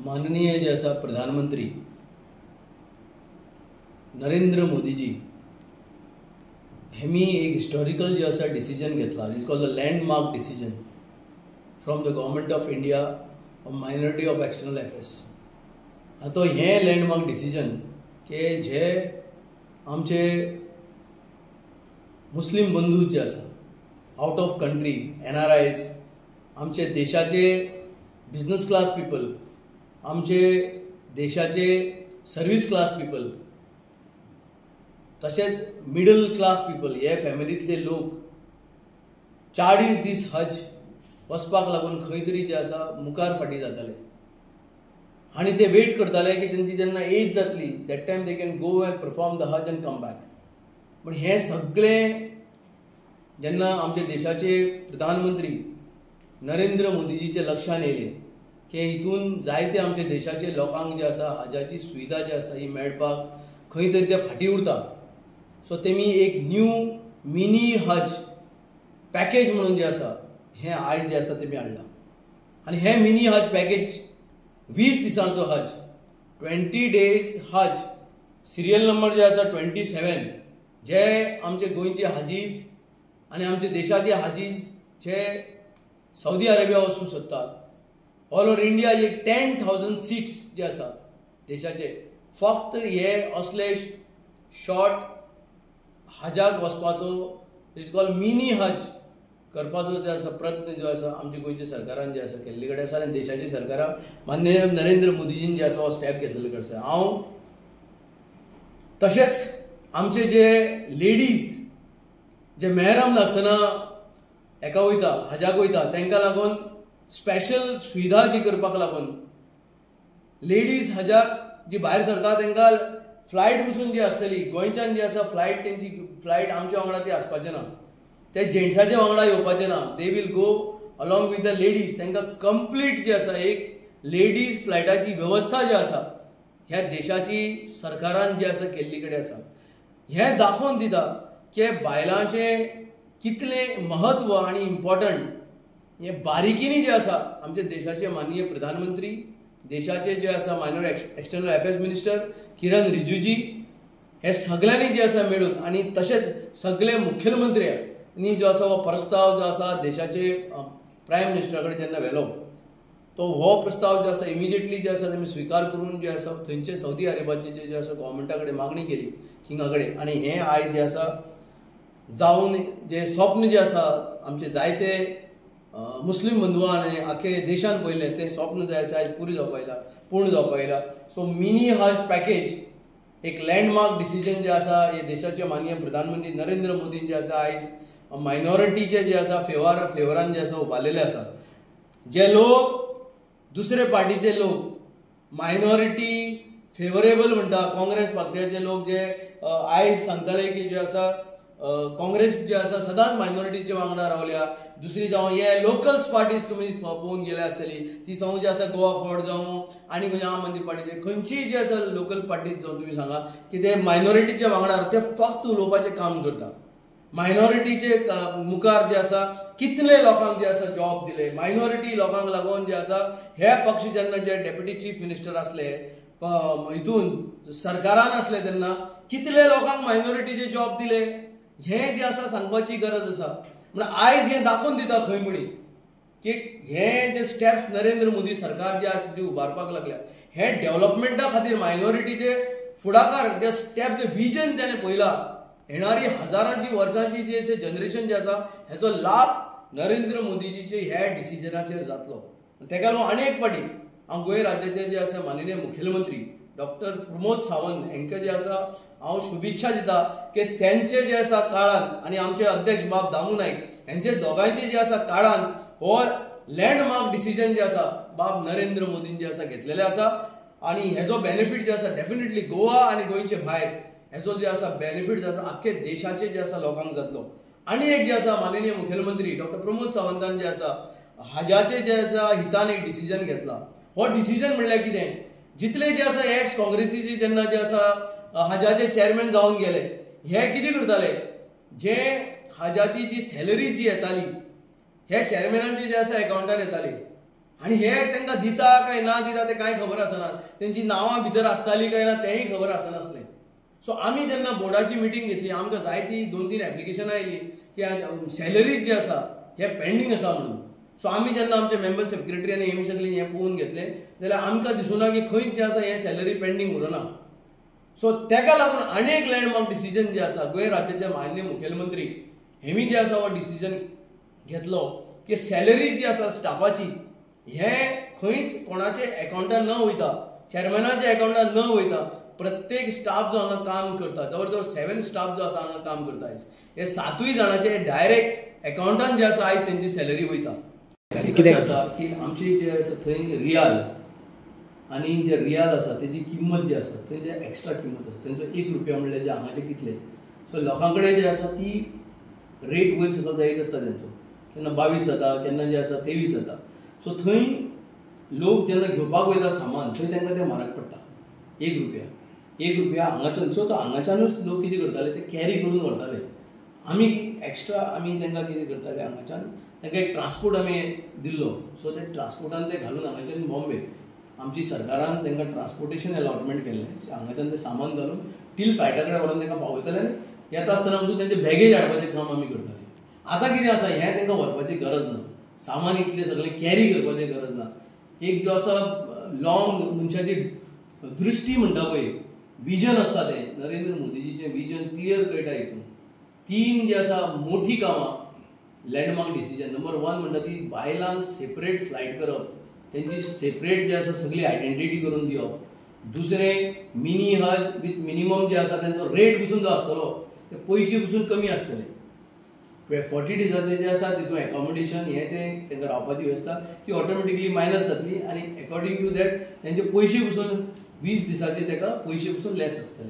माननीय जे आसा प्रधानमंत्री नरेंद्र मोदीजी हेमी एक हिस्टॉरिकल जे आसा डिसिजन घेतला. Is called the landmark decision from the government of India on minority of external affairs. आता हें लँडमार्क डिसिजन के जे आमचे मुस्लिम बंधू जे आसा आउट ऑफ कंट्री NRIs, आमचे देशाचे बिजनस क्लास पीपल, आमचे देशाचे सर्विस क्लास पीपल, तशेंच मिडल क्लास पीपल हे फॅमिलींतले लोक 40 दीस हज वचपाक लागून खंय तरी जे आसा मुखार फाटी जाताले आनी ते वेट करताले की तेंची जेन्ना एज जातली that time they can go and perform the hajj and come back. पण हे सगळें जेन्ना आमच्या देशाचे प्रधानमंत्री नरेंद्र मोदीजीचे लक्षान येयले की हितून जायते आमच्या देशाचे लोकांक जे आसा हजाची सुविधा जी आसा ही मेळपाक खंय तरी ते फाटी उरता. सो तेमी एक न्यू मिनी हज पॅकेज म्हणून जे आसा हें आयज जे आसा तेमी हाडलां. आनी हें मिनी हज पॅकेज 20 दिसांचो हज, 20 days हज, सिरियल नंबर जे आसा 27, जे आमचे गोंयचे हाजीज आनी आमचे देशाचे हाजीज जे सौदी अरेबिया वचूंक सोदतात. ऑल ओव्हर इंडिया जे 10,000 सीट्स जे आसा देशाचे फक्त हे असले शॉर्ट हजाक वचपाचो इज कॉल्ड मिनी हज करपाचो जे आसा प्रयत्न जो आसा आमच्या गोंयच्या सरकारान जे आसा केल्ले कडेन आसा आनी देशाच्या सरकारान माननीय नरेंद्र मोदीजीन जे आसा हो स्टेप घेतलेले कडेन आसा. हांव तशेंच आमचे जे लेडीज जे मेहरम नासतना हेका वयता हजाक वयता तांकां लागून स्पेशल सुविधा जी करपाक लागून लेडीज हजाक जी भायर सरता तांकां फ्लायट पसून जी आसतली गोंयच्यान जी आसा फ्लायट तेंची फ्लायट आमच्या वांगडा ती आसपाचें ना, ते जेंट्साचे वांगडा येवपाचें ना. They will go along with the ladies. तांकां कंप्लीट जी आसा एक लेडीज फ्लायटाची वेवस्था जी आसा ह्या देशाची सरकारान जी आसा केल्ली कडेन आसा. हें दाखोवन दिता की बायलांचे कितले महत्व आनी इम्पॉर्टंट हे बारिकीनी जे आसा आमच्या देशाचे माननीय प्रधानमंत्री, देशाचे जे आसा मायनॉरिटी एक्सटर्नल अफेअर्स मिनिस्टर किरण रिजिजूजी हे सगळ्यांनी जे आसा मेळून आनी तशेंच सगळे मुख्यमंत्र्यांनी जो आसा हो प्रस्ताव जो आसा देशाचे प्रायम मिनिस्टरा कडेन जेन्ना व्हेलो तो हो प्रस्ताव जो आसा इमिजिएटली जे आसा तेमी स्विकार करून जे आसा थंयचे सौदी अरेबियाचे जे आसा गव्हर्मेंटा कडेन मागणी केली किंगा कडेन. आनी हें आयज जे आसा जावन जे स्वप्न जे आसा आमचे जायते मुस्लिम बंधुआन आनी आखे देशान पयलें तें स्वप्न जे आसा आयज पूर्ण जावपाक येयला. सो मिनी हज पॅकेज एक लँडमार्क डिसिजन जे आसा हे देशाचे माननीय प्रधानमंत्री नरेंद्र मोदीन जे आसा आयज मायनॉरिटीचे जे आसा फेवरान जे आसा उबारलेले आसा. जे लोक दुसरे पार्टीचे लोक मायनॉरिटी फेवरेबल म्हणटा काँग्रेस पक्षाचे लोक जे आयज सांगताले की जे आसा काँग्रेस जे आसा सदांच मायनॉरिटीचे वांगडा रावल्या. दुसरी जावं हे लोकल्स पार्टीज तुमी पळोवन गेले आसतली ती जावं जे आसा गोवा फॉर्ड जावं आनी खंयचे आम आदमी पार्टीचे खंयचीय जे आसा लोकल पार्टीज जावं तुमी सांगा की ते मायनॉरिटीचे वांगडा ते फक्त उलोवपाचें काम करता. मायनॉरिटीचे मुखार जे आसा कितले लोकांक जे आसा जॉब दिले, मायनॉरिटी लोकांक लागून जे आसा हे पक्ष जेन्ना जे डेप्युटी चीफ मिनिस्टर आसले हितून सरकारान आसले तेन्ना कितले लोकांक मायनॉरिटीचे जॉब दिले हें जे आसा सांगपाची गरज आसा. म्हणल्यार आयज हें दाखोवन दिता खंय म्हणी की हे जे स्टेप्स नरेंद्र मोदी सरकार जे आसा जे उबारपाक लागल्या हे डेव्हलपमेंटा खातीर मायनॉरिटीचे फुडाकार जे स्टेप जे विजन ताणें पळयला येणारी हजारांची वर्सांची जे जनरेशन जे आसा हेचो लाभ नरेंद्र मोदीजीचे ह्या डिसिजनाचेर जातलो. तेका लागून आनी एक फावटी हांव गोंय राज्याचे जे आसा माननीय मुख्यमंत्री डॉक्टर प्रमोद सावंत हांकां जे आसा हांव शुभेच्छा दिता की तेंचे जे आसा काळान आनी आमचे अध्यक्ष बाब दामू नायक हेंचे दोगांयचे जे आसा काळान हो लँडमार्क डिसिजन जे आसा बाब नरेंद्र मोदीन जे आसा घेतलेले आसा. आनी हेजो बेनिफीट जे आसा डेफिनेटली गोवा आनी गोंयचे भायर हेजो जे आसा बेनिफीट जे आसा आख्खे देशाचे जे आसा लोकांक जातलो. आनी एक जे आसा माननीय मुख्यमंत्री डॉक्टर प्रमोद सावंतान जे आसा हजाचे जे आसा हितान एक डिसिजन घेतला. हो डिसिजन म्हणल्यार कितें जितले जे आसा एक्स काँग्रेसीचे जेन्ना जे आसा हजाचे चेअरमॅन जावन गेले हे कितें करताले जे हजाची जी सॅलरी जी येताली हे चेअरमॅनांची जे आसा अकाउंटान येताली आनी हे तांकां दिता काय ना दिता ते कांय खबर आसना, तेंची नांवां भितर आसतालीं काय ना तेंय खबर आसनासलें. सो आमी जेन्ना बोर्डाची मिटींग घेतली आमकां जायती 2-3 एप्लिकेशनां आयली की सॅलरीज जे आसा हे पेंडींग आसा म्हणून. सो आमी जेन्ना आमचे मेंबर सेक्रेटरी आनी हेमी सगळें हें पळोवन घेतलें जाल्यार आमकां दिसूना की खंयच जें आसा हें सॅलरी पेंडींग उरना. सो तेका लागून आनी एक लँडमार्क डिसिजन जे आसा गोंय राज्याचे माननीय मुखेलमंत्री हेमी जे आसा हो डिसिजन घेतलो की सॅलरी जी आसा स्टाफाची हें खंयच कोणाचे एकाउंटान न वयता, चेअरमॅनाच्या एकाउंटान न वयता. प्रत्येक स्टाफ जो हांगा काम करता, जवळ जवळ 7 स्टाफ जो आसा हांगा काम करता आयज, हे 7 जाणांचे डायरेक्ट एकाउंटान जे आसा आयज तेंची सॅलरी वयता. कितें आसा की आमची जे आसा थंय रियाल आनी जे रियाल आसा तेजी किंमत जी आसा थंय जे एक्स्ट्रा किंमत आसा तेंचो 1 रुपया म्हणल्यार जे हांगाचे कितले. सो लोकां कडेन जे आसा ती रेट वयर सकयल जायत आसता तेंचो, केन्ना 22 जाता केन्ना जे आसा 23 जाता. सो थंय लोक जेन्ना घेवपाक वयता सामान थंय तांकां तें म्हारग पडटा 1 रुपया हांगाच्यान. सो हांगाच्यानूच लोक कितें करताले ते कॅरी करून व्हरताले. आमी एक्स्ट्रा आमी तांकां कितें करताले हांगाच्यान तांकां एक ट्रान्सपोर्ट आमी दिल्लो. सो ते ट्रान्सपोर्टान ते घालून हांगाच्यान बॉम्बे आमची सरकारान तांकां ट्रान्सपोर्टेशन अलॉटमेंट केल्लें. हांगाच्यान तें सामान घालून टील फ्लायटा कडेन व्हरून तांकां पावयताले आनी येता आसतना पसून तेंचे बॅगेज हाडपाचें काम आमी करताले. आतां कितें आसा हें तांकां व्हरपाची गरज ना, सामान इतलें सगळें कॅरी करपाची गरज ना. एक जो आसा लॉंग मनशाची दृश्टी म्हणटा पळय विजन आसता तें नरेंद्र मोदीजीचें विजन क्लियर कळटा हितून. 3 जी आसा मोठी कामां लँडमार्क डिसिजन. नंबर 1 म्हणटा ती बायलांक सेपरेट फ्लायट करप, तेंची सेपरेट जी आसा सगळी आयडेंटिटी करून दिवप. दुसरें मिनी हज विथ मिनिमम जे आसा तेंचो रेट पसून जो आसतलो ते पयशे पसून कमी आसतले. 40 डेजाचे जे आसा तितून एकोमोडेशन हें तें तांकां रावपाची वेवस्था ती ऑटोमॅटिकली मायनस जातली आनी अकॉर्डिंग टू दॅट तेंचे पयशे पसून 20 दिसाचे ताका पयशे पसून लेस आसतले.